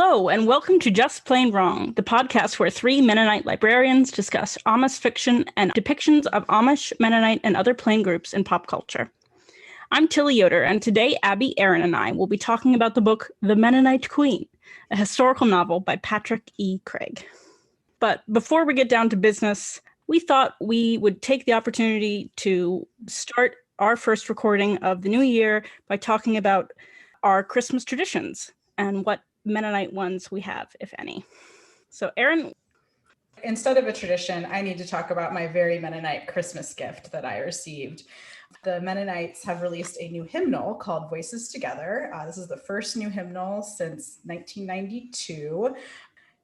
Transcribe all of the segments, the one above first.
Hello, and welcome to Just Plain Wrong, the podcast where three Mennonite librarians discuss Amish fiction and depictions of Amish, Mennonite, and other plain groups in pop culture. I'm Tilly Yoder, and today Abby, Aaron, and I will be talking about the book The Mennonite Queen, a historical novel by Patrick E. Craig. But before we get down to business, we thought we would take the opportunity to start our first recording of the new year by talking about our Christmas traditions and what Mennonite ones we have, if any. So, Aaron? Instead of a tradition, I need to talk about my very Mennonite Christmas gift that I received. The Mennonites have released a new hymnal called Voices Together. This is the first new hymnal since 1992.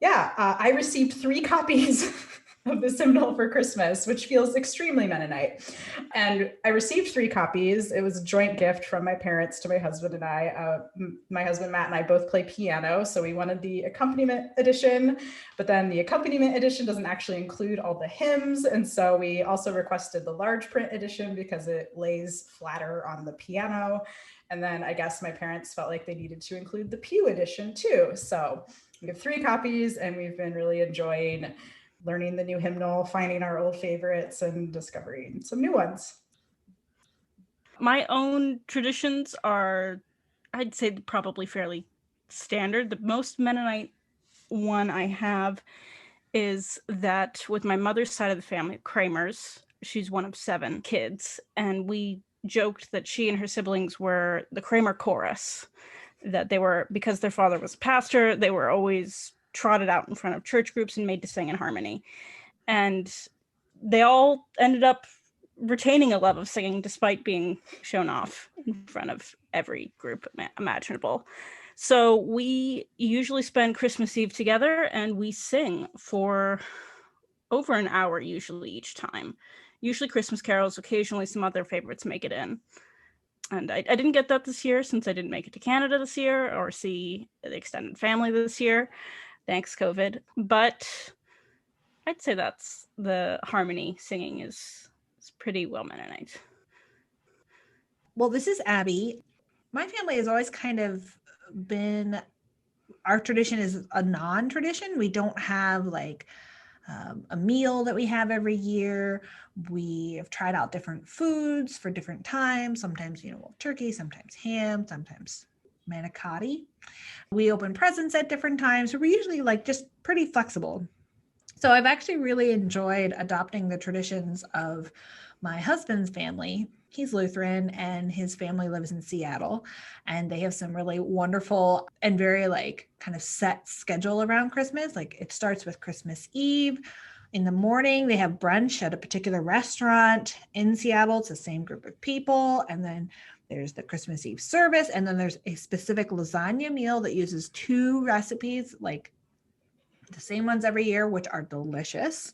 I received 3 copies of this hymnal for Christmas, which feels extremely Mennonite. And I received 3 copies. It was a joint gift from my parents to my husband and I. My husband, Matt, and I both play piano, so we wanted the accompaniment edition, but then the accompaniment edition doesn't actually include all the hymns. And so we also requested the large print edition because it lays flatter on the piano. And then I guess my parents felt like they needed to include the pew edition too. So we have 3 copies, and we've been really enjoying learning the new hymnal, finding our old favorites, and discovering some new ones. My own traditions are, I'd say, probably fairly standard. The most Mennonite one I have is that with my mother's side of the family, Kramers, she's one of 7 kids, and we joked that she and her siblings were the Kramer chorus, that they were, because their father was a pastor, they were always trotted out in front of church groups and made to sing in harmony. And they all ended up retaining a love of singing despite being shown off in front of every group imaginable. So we usually spend Christmas Eve together, and we sing for over an hour usually each time. Usually Christmas carols, occasionally some other favorites make it in. And I didn't get that this year since I didn't make it to Canada this year or see the extended family this year. Thanks, COVID. But I'd say that's the harmony singing is pretty well Mennonite. Well, this is Abby. My family has always kind of been, our tradition is a non-tradition. We don't have like a meal that we have every year. We have tried out different foods for different times. Sometimes, turkey, sometimes ham, sometimes manicotti. We open presents at different times. So we're usually like just pretty flexible. So I've actually really enjoyed adopting the traditions of my husband's family. He's Lutheran and his family lives in Seattle, and they have some really wonderful and very like kind of set schedule around Christmas. Like it starts with Christmas Eve. In the morning, they have brunch at a particular restaurant in Seattle. It's the same group of people. And then there's the Christmas Eve service. And then there's a specific lasagna meal that uses 2 recipes, like the same ones every year, which are delicious.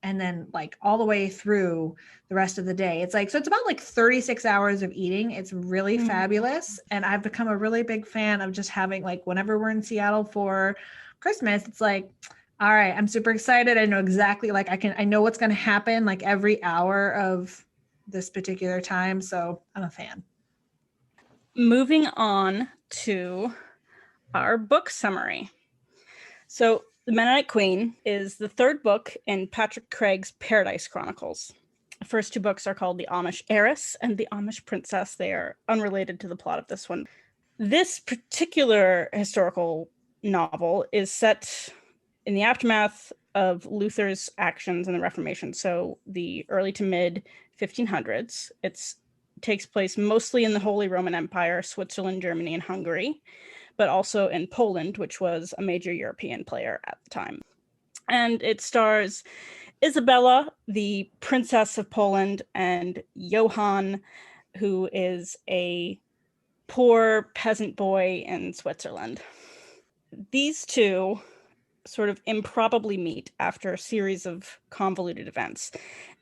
And then like all the way through the rest of the day. It's like, so it's about like 36 hours of eating. It's really fabulous. And I've become a really big fan of just having like, whenever we're in Seattle for Christmas, it's like, all right, I'm super excited. I know exactly, like I know what's going to happen like every hour of this particular time. So I'm a fan. Moving on to our book summary. So The Mennonite Queen is the 3rd book in Patrick Craig's Paradise Chronicles. The first 2 books are called The Amish Heiress and The Amish Princess. They are unrelated to the plot of this one. This particular historical novel is set in the aftermath of Luther's actions in the Reformation, so the early to mid 1500s. It takes place mostly in the Holy Roman Empire, Switzerland, Germany, and Hungary, but also in Poland, which was a major European player at the time. And it stars Isabella, the Princess of Poland, and Johann, who is a poor peasant boy in Switzerland. These 2 sort of improbably meet after a series of convoluted events.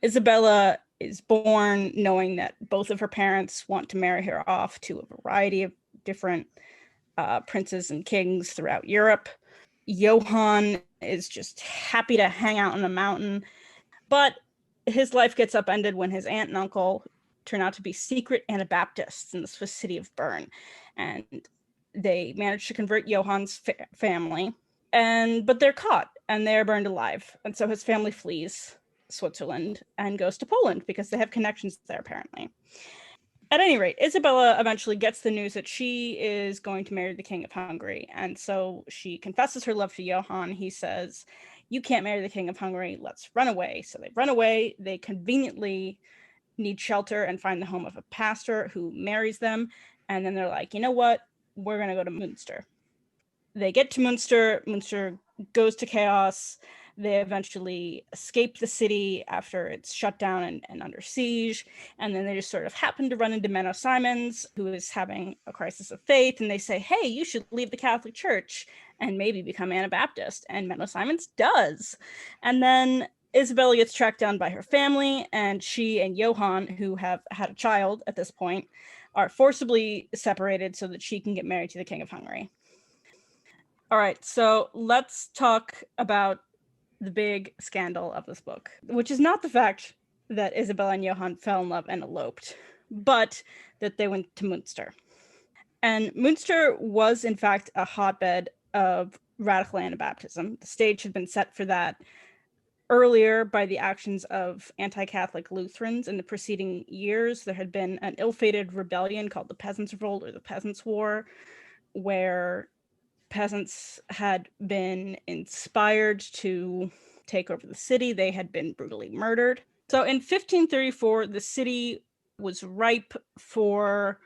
Isabella is born knowing that both of her parents want to marry her off to a variety of different princes and kings throughout Europe. Johann is just happy to hang out on a mountain, but his life gets upended when his aunt and uncle turn out to be secret Anabaptists in the Swiss city of Bern. And They manage to convert Johann's family, but they're caught and they're burned alive. And so his family flees Switzerland and goes to Poland because they have connections there, apparently. At any rate, Isabella eventually gets the news that she is going to marry the King of Hungary. And so she confesses her love to Johann. He says, "You can't marry the King of Hungary. Let's run away." So they run away. They conveniently need shelter and find the home of a pastor who marries them. And then they're like, you know what? We're going to go to Munster. They get to Munster. Munster goes to chaos. They eventually escape the city after it's shut down and under siege. And then they just sort of happen to run into Menno Simons, who is having a crisis of faith. And they say, hey, you should leave the Catholic Church and maybe become Anabaptist. And Menno Simons does. And then Isabella gets tracked down by her family, and she and Johann, who have had a child at this point, are forcibly separated so that she can get married to the King of Hungary. All right, so let's talk about the big scandal of this book, which is not the fact that Isabella and Johann fell in love and eloped, but that they went to Munster. And Munster was, in fact, a hotbed of radical Anabaptism. The stage had been set for that earlier by the actions of anti-Catholic Lutherans in the preceding years. There had been an ill-fated rebellion called the Peasants Revolt or the Peasants' War, where peasants had been inspired to take over the city. They had been brutally murdered. So in 1534, the city was ripe for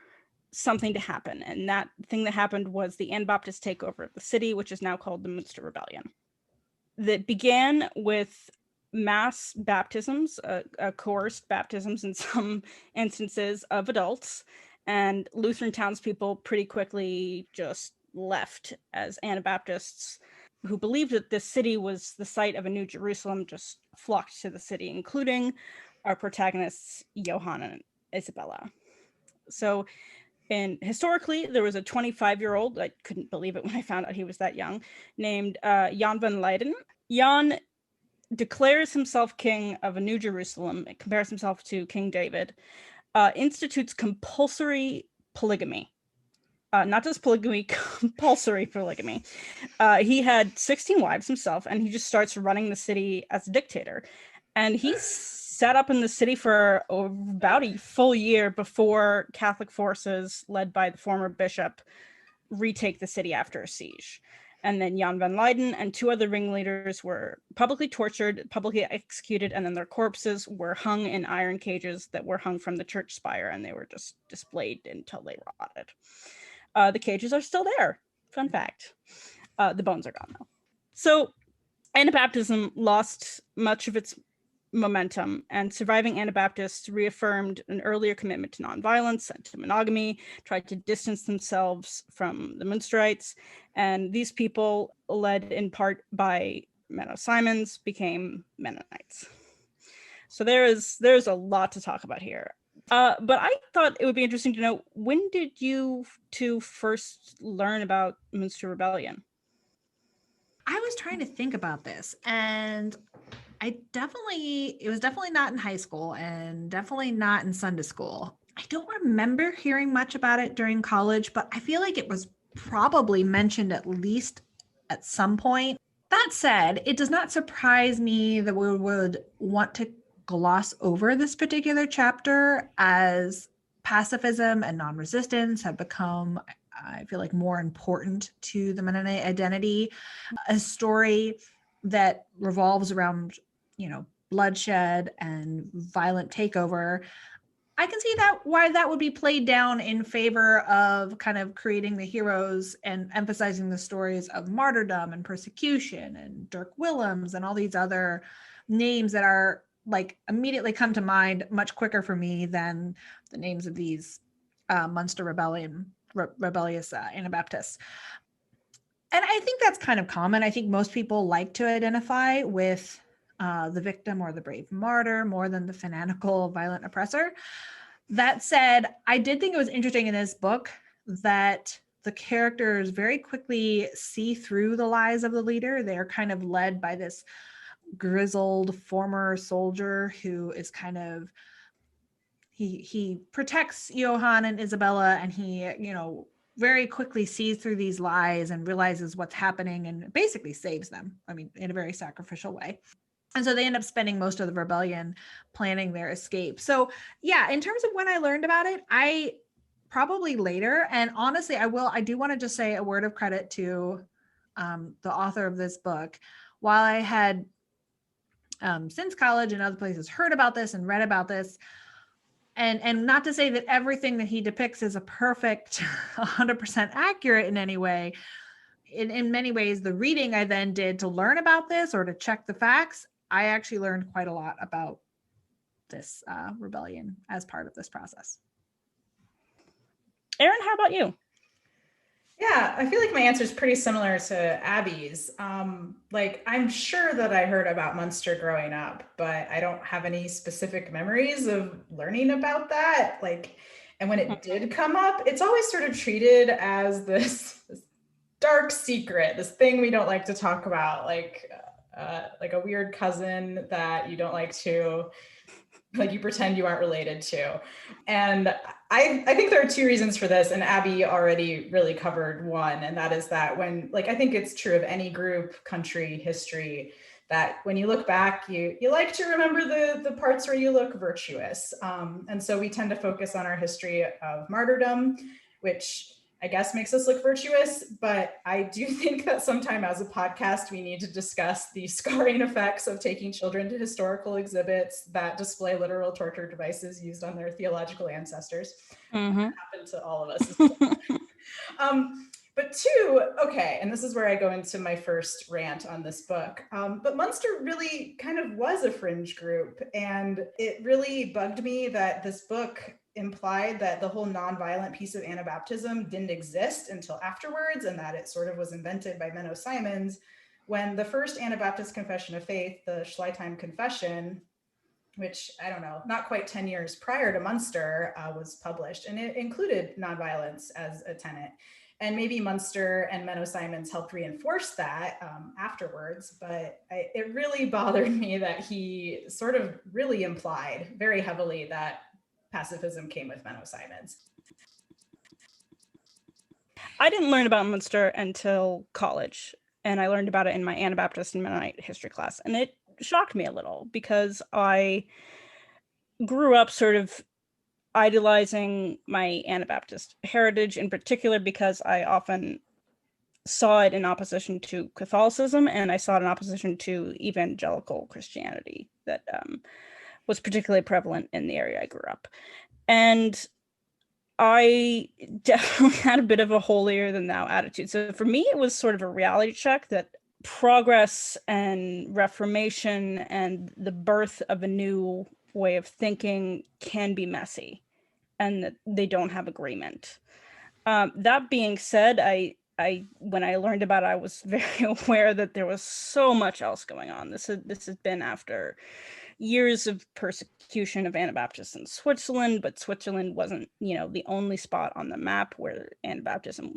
something to happen. And that thing that happened was the Anabaptist takeover of the city, which is now called the Munster Rebellion. That began with mass baptisms, coerced baptisms in some instances of adults, and Lutheran townspeople pretty quickly just left as Anabaptists who believed that this city was the site of a new Jerusalem, just flocked to the city, including our protagonists, Johann and Isabella. So historically, there was a 25-year-old, I couldn't believe it when I found out he was that young, named Jan van Leyden. Jan declares himself king of a new Jerusalem, compares himself to King David, institutes compulsory polygamy. Not just polygamy, compulsory polygamy. He had 16 wives himself, and he just starts running the city as a dictator. And he's sat up in the city for about a full year before Catholic forces, led by the former bishop, retake the city after a siege. And then Jan van Leyden and two other ringleaders were publicly tortured, publicly executed, and then their corpses were hung in iron cages that were hung from the church spire, and they were just displayed until they rotted. The cages are still there. Fun fact. The bones are gone, though. So Anabaptism lost much of its momentum, and surviving Anabaptists reaffirmed an earlier commitment to nonviolence and to monogamy, tried to distance themselves from the Munsterites, and these people, led in part by Menno Simons, became Mennonites. So there's a lot to talk about here. But I thought it would be interesting to know, when did you two first learn about Munster Rebellion? I was trying to think about this, and it was definitely not in high school and definitely not in Sunday school. I don't remember hearing much about it during college, but I feel like it was probably mentioned at least at some point. That said, it does not surprise me that we would want to gloss over this particular chapter, as pacifism and non-resistance have become, I feel like, more important to the Mennonite identity. A story that revolves around, bloodshed and violent takeover. I can see why that would be played down in favor of kind of creating the heroes and emphasizing the stories of martyrdom and persecution and Dirk Willems and all these other names that are like immediately come to mind much quicker for me than the names of these Munster rebellious Anabaptists. And I think that's kind of common. I think most people like to identify with the victim or the brave martyr more than the fanatical, violent oppressor. That said, I did think it was interesting in this book that the characters very quickly see through the lies of the leader. They're kind of led by this grizzled former soldier who is kind of, he protects Johann and Isabella, and he, very quickly sees through these lies and realizes what's happening and basically saves them. I mean, in a very sacrificial way. And so they end up spending most of the rebellion planning their escape. So yeah, in terms of when I learned about it, I probably later. And honestly, I do want to just say a word of credit to the author of this book. While I had since college and other places heard about this and read about this, and not to say that everything that he depicts is a perfect 100% accurate in any way. In many ways, the reading I then did to learn about this or to check the facts, I actually learned quite a lot about this rebellion as part of this process. Erin, how about you? Yeah, I feel like my answer is pretty similar to Abby's. Like, I'm sure that I heard about Munster growing up, but I don't have any specific memories of learning about that. Like, and when it did come up, it's always sort of treated as this dark secret, this thing we don't like to talk about, like a weird cousin that you don't like to, like, you pretend you aren't related to. And I think there are two reasons for this, and Abby already really covered one, and that is that when, like, I think it's true of any group, country, history, that when you look back, you like to remember the parts where you look virtuous. And so we tend to focus on our history of martyrdom, which I guess makes us look virtuous, but I do think that sometime as a podcast, we need to discuss the scarring effects of taking children to historical exhibits that display literal torture devices used on their theological ancestors. Mm-hmm. That happened to all of us. But two, okay, and this is where I go into my first rant on this book, but Munster really kind of was a fringe group, and it really bugged me that this book implied that the whole nonviolent piece of Anabaptism didn't exist until afterwards, and that it sort of was invented by Menno Simons, when the first Anabaptist confession of faith, the Schleitheim Confession, which, I don't know, not quite 10 years prior to Munster, was published, and it included nonviolence as a tenet. And maybe Munster and Menno Simons helped reinforce that afterwards, but it really bothered me that he sort of really implied very heavily that pacifism came with Menno Simons. I didn't learn about Munster until college, and I learned about it in my Anabaptist and Mennonite history class, and it shocked me a little because I grew up sort of idolizing my Anabaptist heritage, in particular because I often saw it in opposition to Catholicism, and I saw it in opposition to evangelical Christianity that was particularly prevalent in the area I grew up. And I definitely had a bit of a holier than thou attitude. So for me, it was sort of a reality check that progress and reformation and the birth of a new way of thinking can be messy, and that they don't have agreement. That being said, I when I learned about it, I was very aware that there was so much else going on. This has been after years of persecution of Anabaptists in Switzerland, but Switzerland wasn't, the only spot on the map where Anabaptism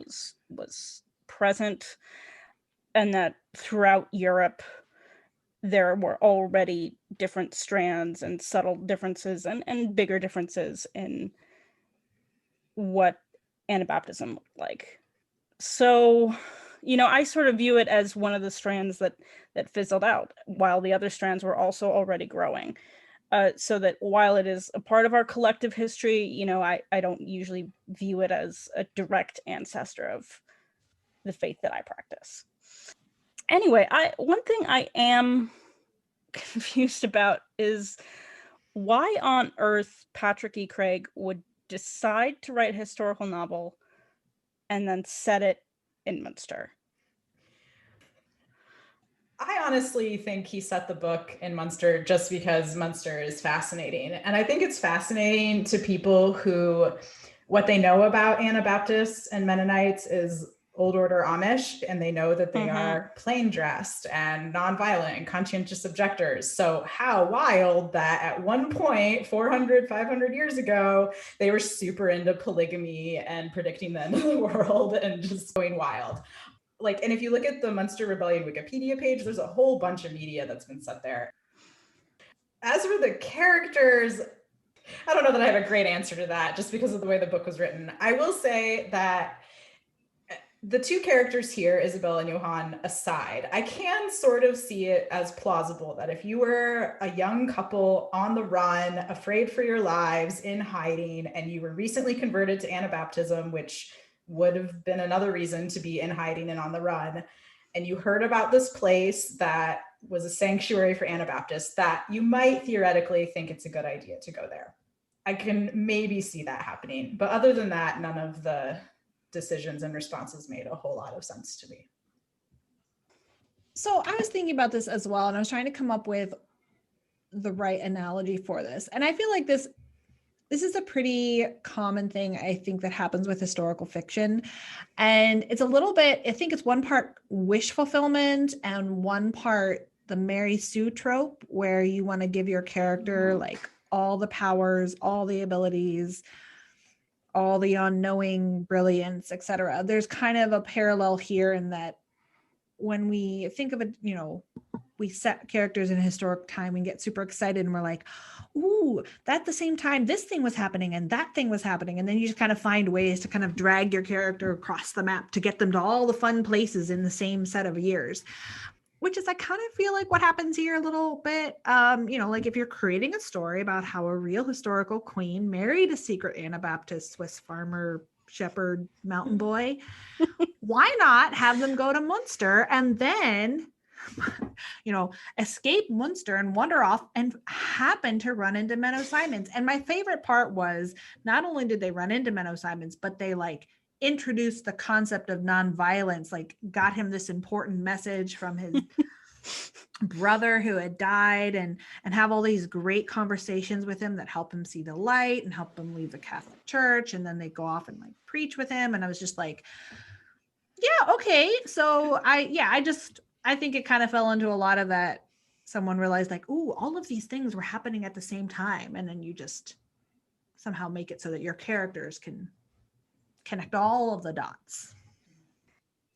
was present, and that throughout Europe there were already different strands and subtle differences and bigger differences in what Anabaptism looked like. So, I sort of view it as one of the strands that fizzled out, while the other strands were also already growing. So that while it is a part of our collective history, I don't usually view it as a direct ancestor of the faith that I practice. Anyway, one thing I am confused about is why on earth Patrick E. Craig would decide to write a historical novel and then set it in Munster. I honestly think he set the book in Munster just because Munster is fascinating. And I think it's fascinating to people who, what they know about Anabaptists and Mennonites is Old Order Amish, and they know that they are plain dressed and nonviolent and conscientious objectors. So how wild that at one point, 400, 500 years ago, they were super into polygamy and predicting the end of the world and just going wild. Like, and if you look at the Munster Rebellion Wikipedia page, there's a whole bunch of media that's been set there. As for the characters, I don't know that I have a great answer to that just because of the way the book was written. I will say that the two characters here, Isabella and Johann aside, I can sort of see it as plausible that if you were a young couple on the run, afraid for your lives, in hiding, and you were recently converted to Anabaptism, which would have been another reason to be in hiding and on the run, and you heard about this place that was a sanctuary for Anabaptists, that you might theoretically think it's a good idea to go there. I can maybe see that happening. But other than that, none of the decisions and responses made a whole lot of sense to me. So I was thinking about this as well, and I was trying to come up with the right analogy for this. And I feel like this is a pretty common thing, I think, that happens with historical fiction. And it's a little bit, I think it's one part wish fulfillment and one part the Mary Sue trope, where you want to give your character like all the powers, all the abilities, all the unknowing brilliance, etc. There's kind of a parallel here in that when we think of it, you know, we set characters in a historic time and get super excited and we're like, ooh, at the same time, this thing was happening and that thing was happening. And then you just kind of find ways to kind of drag your character across the map to get them to all the fun places in the same set of years, which is, I kind of feel like what happens here a little bit. You know, like if you're creating a story about how a real historical queen married a secret Anabaptist Swiss farmer, shepherd, mountain boy, why not have them go to Munster and then, you know, escape Munster and wander off and happen to run into Menno Simons. And my favorite part was not only did they run into Menno Simons, but they like introduced the concept of nonviolence, like got him this important message from his brother who had died, and have all these great conversations with him that help him see the light and help him leave the Catholic Church. And then they go off and like preach with him. And I was just like, yeah, okay. So I think it kind of fell into a lot of that. Someone realized like, ooh, all of these things were happening at the same time. And then you just somehow make it so that your characters can connect all of the dots.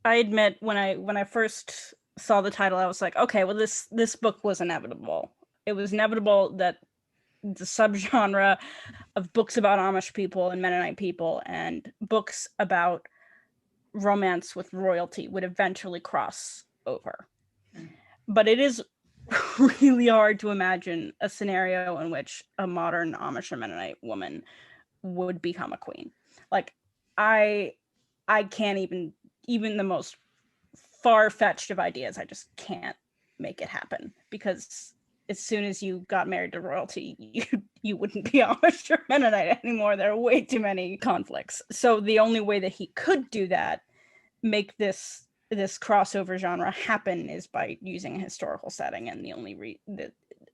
I admit when I first saw the title, I was like, okay, well this book was inevitable. It was inevitable that the subgenre of books about Amish people and Mennonite people and books about romance with royalty would eventually cross over. But it is really hard to imagine a scenario in which a modern Amish or Mennonite woman would become a queen. Like I can't even the most far-fetched of ideas, I just can't make it happen, because as soon as you got married to royalty, you wouldn't be Amish or Mennonite anymore. There are way too many conflicts. So the only way that he could do that, make this crossover genre happen, is by using a historical setting, and the only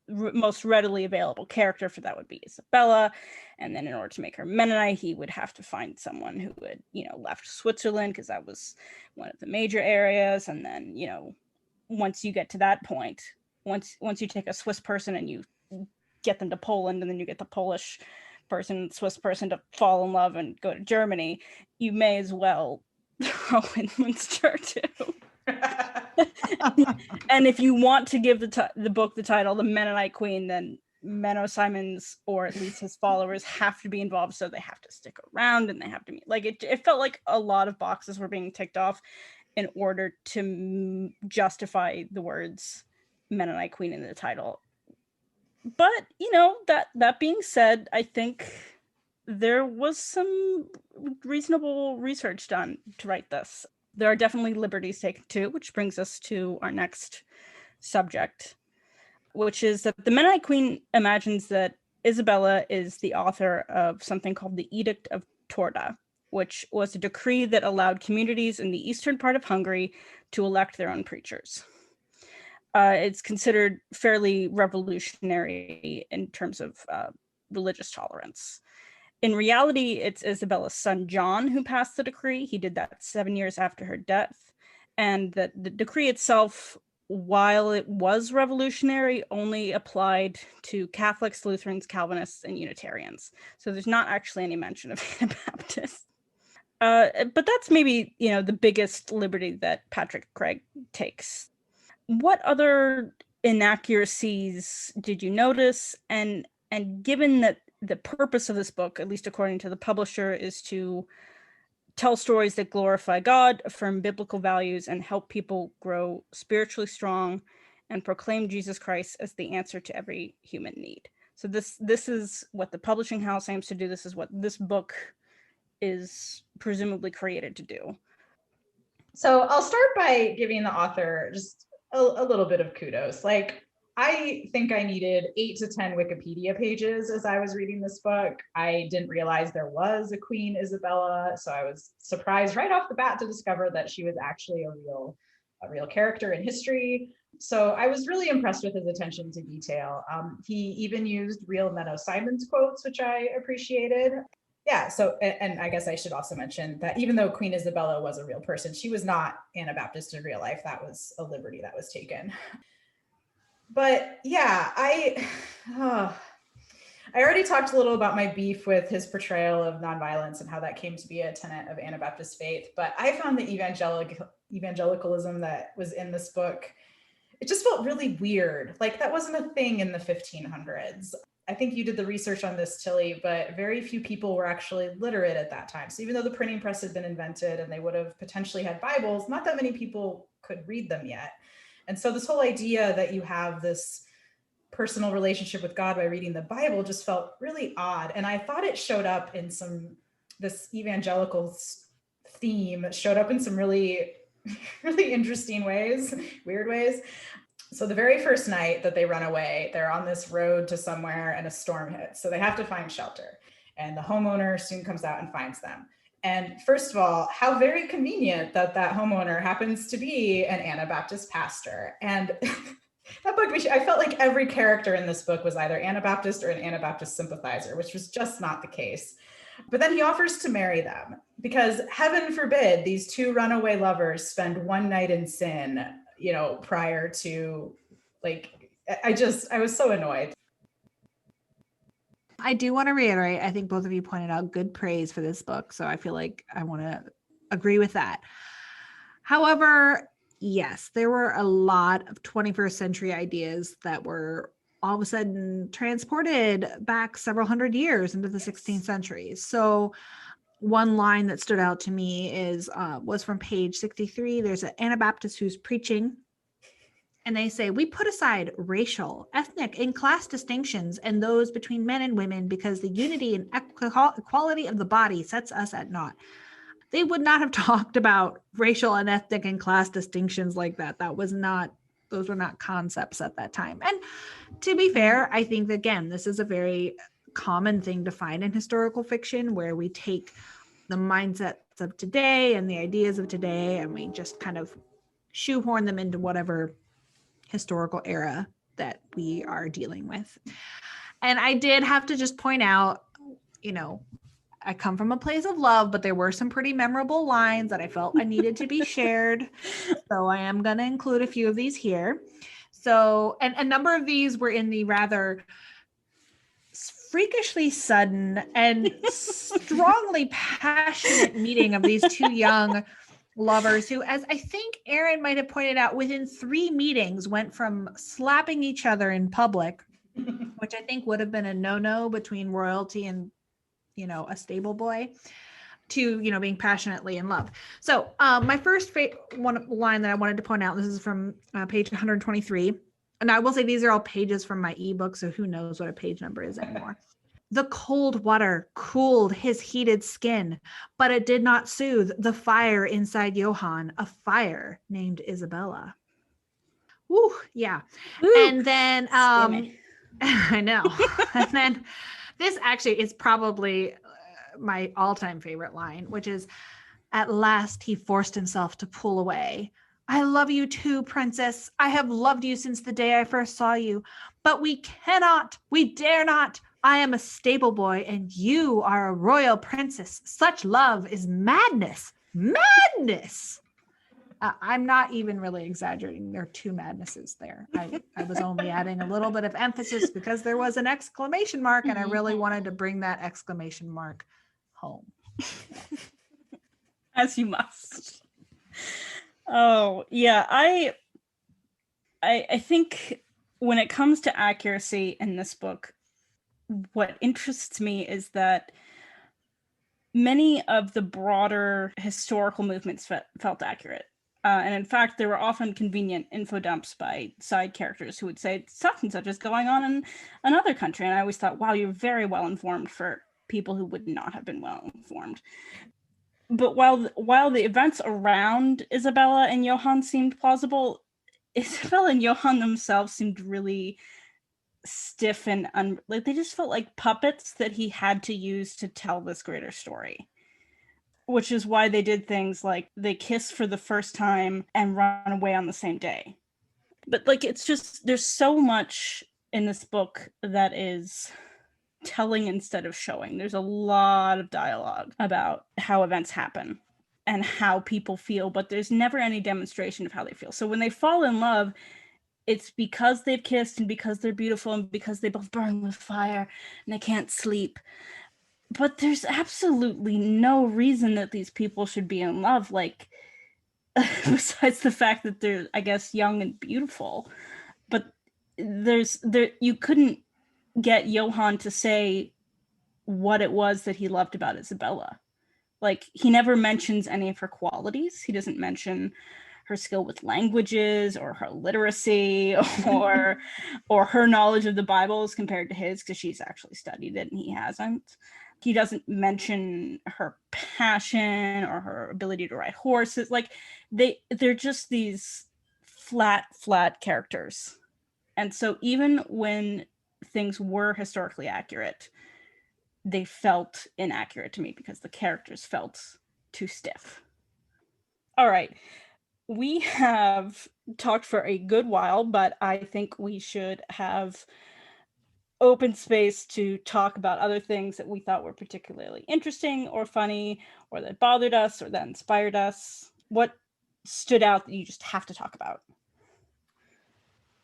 most readily available character for that would be Isabella. And then in order to make her Mennonite, he would have to find someone who had, you know, left Switzerland, because that was one of the major areas. And then, you know, once you get to that point, once you take a Swiss person and you get them to Poland, and then you get the Polish person, Swiss person to fall in love and go to Germany, you may as well throw in Munster too. And if you want to give the book the title The Mennonite Queen, then Menno Simons, or at least his followers, have to be involved. So they have to stick around, and they have to be like, it felt like a lot of boxes were being ticked off in order to justify the words Mennonite Queen in the title. But, you know, that being said, I think there was some reasonable research done to write this. There are definitely liberties taken too, which brings us to our next subject, which is that the Mennonite Queen imagines that Isabella is the author of something called the Edict of Torda, which was a decree that allowed communities in the eastern part of Hungary to elect their own preachers. It's considered fairly revolutionary in terms of religious tolerance. In reality, it's Isabella's son, John, who passed the decree. He did that 7 years after her death. And the decree itself, while it was revolutionary, only applied to Catholics, Lutherans, Calvinists, and Unitarians. So there's not actually any mention of Anabaptists. But that's maybe, you know, the biggest liberty that Patrick Craig takes. What other inaccuracies did you notice? And given that the purpose of this book, at least according to the publisher, is to tell stories that glorify God, affirm biblical values, and help people grow spiritually strong and proclaim Jesus Christ as the answer to every human need. So this is what the publishing house aims to do. This is what this book is presumably created to do. So I'll start by giving the author just a little bit of kudos. Like, I think I needed 8 to 10 Wikipedia pages as I was reading this book. I didn't realize there was a Queen Isabella, so I was surprised right off the bat to discover that she was actually a real character in history. So I was really impressed with his attention to detail. He even used real Menno Simons quotes, which I appreciated. Yeah, so, and I guess I should also mention that even though Queen Isabella was a real person, she was not Anabaptist in real life. That was a liberty that was taken. But yeah, I already talked a little about my beef with his portrayal of nonviolence and how that came to be a tenet of Anabaptist faith. But I found the evangelicalism that was in this book, it just felt really weird. Like, that wasn't a thing in the 1500s. I think you did the research on this, Tilly, but very few people were actually literate at that time. So even though the printing press had been invented and they would have potentially had Bibles, not that many people could read them yet. And so this whole idea that you have this personal relationship with God by reading the Bible just felt really odd. And I thought it showed up in this evangelical theme showed up in some really, really interesting ways, weird ways. So the very first night that they run away, they're on this road to somewhere and a storm hits. So they have to find shelter. And the homeowner soon comes out and finds them. And first of all, how very convenient that homeowner happens to be an Anabaptist pastor. And that book, I felt like every character in this book was either Anabaptist or an Anabaptist sympathizer, which was just not the case. But then he offers to marry them because, heaven forbid, these two runaway lovers spend one night in sin, prior to, like, I was so annoyed. I do want to reiterate, I think both of you pointed out good praise for this book, so I feel like I want to agree with that. However, yes, there were a lot of 21st century ideas that were all of a sudden transported back several hundred years into the 16th century. So one line that stood out to me was from page 63. There's an Anabaptist who's preaching, and they say, "We put aside racial, ethnic, and class distinctions and those between men and women because the unity and equality of the body sets us at naught." They would not have talked about racial and ethnic and class distinctions like that. Those were not concepts at that time. And to be fair, I think, again, this is a very common thing to find in historical fiction, where we take the mindsets of today and the ideas of today and we just kind of shoehorn them into whatever historical era that we are dealing with. And I did have to just point out, I come from a place of love, but there were some pretty memorable lines that I felt I needed to be shared. So I am going to include a few of these here. So, and a number of these were in the rather freakishly sudden and strongly passionate meeting of these two young lovers who, as I think Aaron might have pointed out, within 3 meetings went from slapping each other in public, which I think would have been a no-no between royalty and, a stable boy, to, being passionately in love. So my first one line that I wanted to point out, this is from page 123. And I will say these are all pages from my ebook, so who knows what a page number is anymore. "The cold water cooled his heated skin, but it did not soothe the fire inside Johann, a fire named Isabella." Woo, yeah. Woo. And then, I know. And then this actually is probably my all-time favorite line, which is, "At last he forced himself to pull away. I love you too, princess. I have loved you since the day I first saw you, but we cannot, we dare not. I am a stable boy and you are a royal princess. Such love is madness. Madness." I'm not even really exaggerating. There are 2 madnesses there. I was only adding a little bit of emphasis because there was an exclamation mark and I really wanted to bring that exclamation mark home. As you must. Oh, yeah. I think when it comes to accuracy in this book, what interests me is that many of the broader historical movements felt accurate. And in fact, there were often convenient info dumps by side characters who would say such and such is going on in another country. And I always thought, wow, you're very well informed for people who would not have been well informed. But while the events around Isabella and Johann seemed plausible, Isabella and Johann themselves seemed really stiff and like they just felt like puppets that he had to use to tell this greater story. Which is why they did things like they kiss for the first time and run away on the same day. But like, it's just, there's so much in this book that is telling instead of showing. There's a lot of dialogue about how events happen and how people feel, but there's never any demonstration of how they feel. So when they fall in love, it's because they've kissed and because they're beautiful and because they both burn with fire and they can't sleep. But there's absolutely no reason that these people should be in love, like, besides the fact that they're, I guess, young and beautiful. But you couldn't get Johann to say what it was that he loved about Isabella. Like, he never mentions any of her qualities. He doesn't mention her skill with languages or her literacy or her knowledge of the Bible as compared to his, because she's actually studied it and he hasn't. He doesn't mention her passion or her ability to ride horses. Like, they're just these flat characters. And so even when things were historically accurate, they felt inaccurate to me because the characters felt too stiff. All right. We have talked for a good while, but I think we should have open space to talk about other things that we thought were particularly interesting or funny or that bothered us or that inspired us. What stood out that you just have to talk about?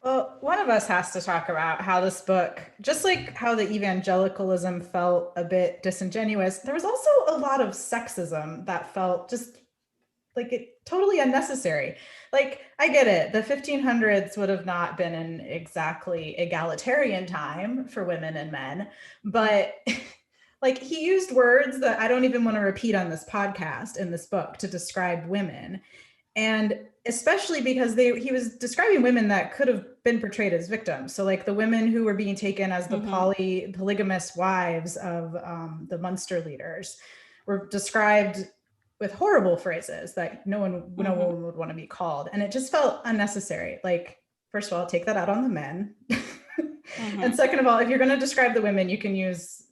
Well, one of us has to talk about how this book, just like how the evangelicalism felt a bit disingenuous, there was also a lot of sexism that felt just like it totally unnecessary. Like, I get it. The 1500s would have not been an exactly egalitarian time for women and men, but like, he used words that I don't even want to repeat on this podcast in this book to describe women. And especially because he was describing women that could have been portrayed as victims. So like the women who were being taken as the polygamous wives of the Munster leaders were described with horrible phrases that no one would want to be called. And it just felt unnecessary. Like, first of all, take that out on the men. And second of all, if you're going to describe the women, you can use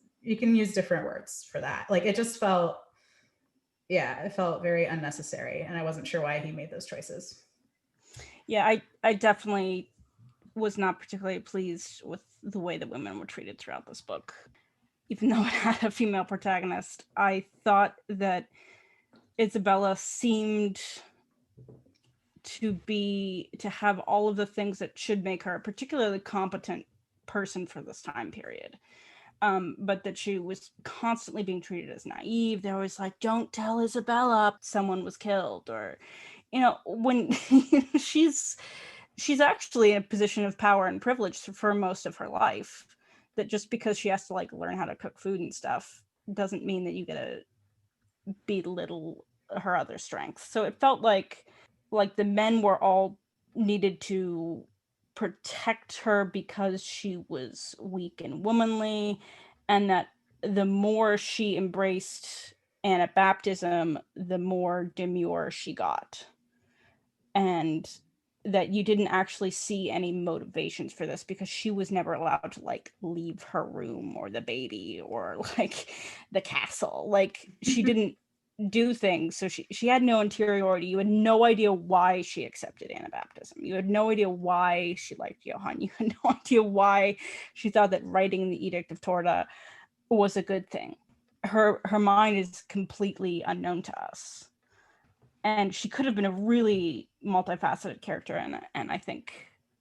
different words for that. Like, it just felt, it felt very unnecessary. And I wasn't sure why he made those choices. Yeah, I definitely was not particularly pleased with the way that women were treated throughout this book. Even though it had a female protagonist, I thought that Isabella seemed to have all of the things that should make her a particularly competent person for this time period. But that she was constantly being treated as naive. They're always like, don't tell Isabella someone was killed, or, when she's actually in a position of power and privilege for most of her life, that just because she has to like learn how to cook food and stuff doesn't mean that you get to belittle her other strengths. So it felt like the men were all needed to protect her because she was weak and womanly, and that the more she embraced Anabaptism, the more demure she got, and that you didn't actually see any motivations for this because she was never allowed to like leave her room or the baby or like the castle. Like, she didn't do things, so she had no interiority. You had no idea why she accepted Anabaptism. You had no idea why she liked Johann. You had no idea why she thought that writing the Edict of Torda was a good thing. Her mind is completely unknown to us, and she could have been a really multifaceted character, and I think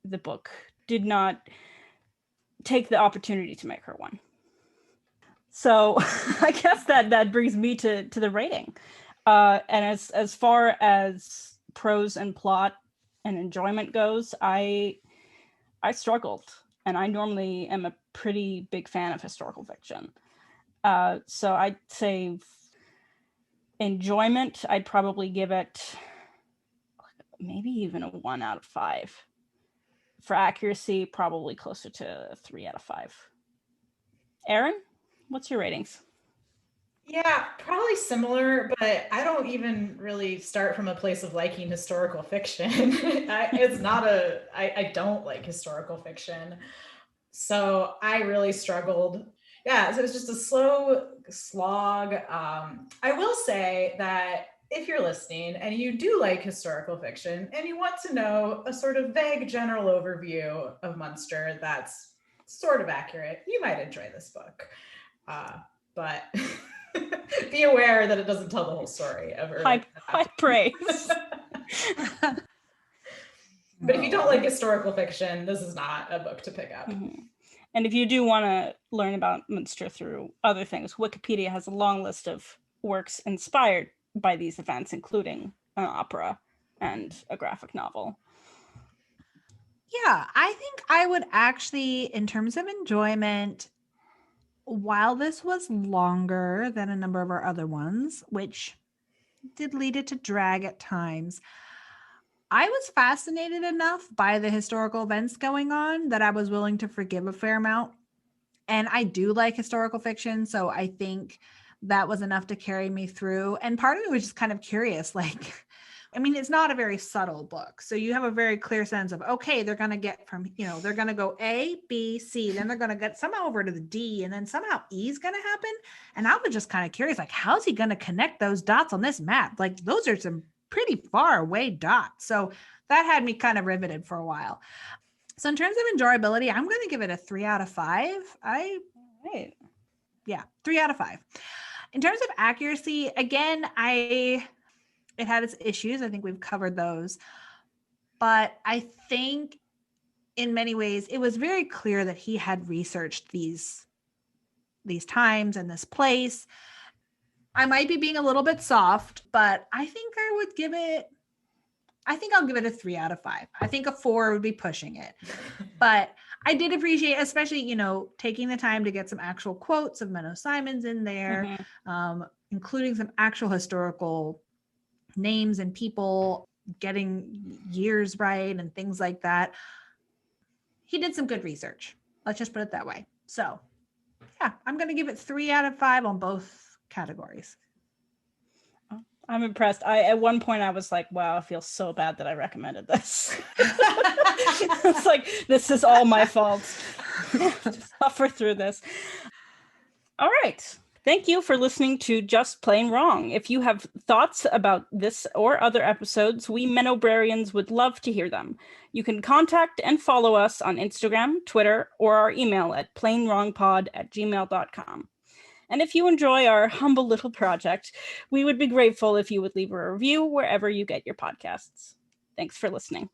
the book did not take the opportunity to make her one. So I guess that brings me to the rating. And as far as prose and plot and enjoyment goes, I struggled, and I normally am a pretty big fan of historical fiction. So I'd say enjoyment, I'd probably give it maybe even a 1 out of 5. For accuracy, probably closer to 3 out of 5. Erin, what's your ratings? Yeah, probably similar, but I don't even really start from a place of liking historical fiction. I don't like historical fiction. So I really struggled. Yeah, so it was just a slow slog. I will say that if you're listening and you do like historical fiction and you want to know a sort of vague general overview of Munster that's sort of accurate, you might enjoy this book. But be aware that it doesn't tell the whole story of high praise. But if you don't like historical fiction, this is not a book to pick up. Mm-hmm. And if you do want to learn about Munster through other things, Wikipedia has a long list of works inspired by these events, including an opera and a graphic novel. Yeah, I think I would actually, in terms of enjoyment, while this was longer than a number of our other ones, which did lead it to drag at times, I was fascinated enough by the historical events going on that I was willing to forgive a fair amount. And I do like historical fiction, so I think that was enough to carry me through. And part of me was just kind of curious, like, I mean, it's not a very subtle book. So you have a very clear sense of, okay, they're going to get from, they're going to go A, B, C, then they're going to get somehow over to the D, and then somehow E is going to happen. And I was just kind of curious, like, how's he going to connect those dots on this map? Like, those are some pretty far away dots. So that had me kind of riveted for a while. So in terms of enjoyability, I'm going to give it a 3 out of 5. Yeah, 3 out of 5. In terms of accuracy, again, it had its issues. I think we've covered those. But I think in many ways, it was very clear that he had researched these times and this place. I might be being a little bit soft, but I think I'll give it a 3 out of 5. I think a 4 would be pushing it. But I did appreciate, especially, taking the time to get some actual quotes of Menno Simons in there, including some actual historical names and people, getting years right and things like that. He did some good research. Let's just put it that way. So, yeah, I'm going to give it 3 out of 5 on both categories. I'm impressed. At one point I was like, wow, I feel so bad that I recommended this. It's like, this is all my fault. Just suffer through this. All right. Thank you for listening to Just Plain Wrong. If you have thoughts about this or other episodes, we MennoBrarians would love to hear them. You can contact and follow us on Instagram, Twitter, or our email at plainwrongpod@gmail.com. And if you enjoy our humble little project, we would be grateful if you would leave a review wherever you get your podcasts. Thanks for listening.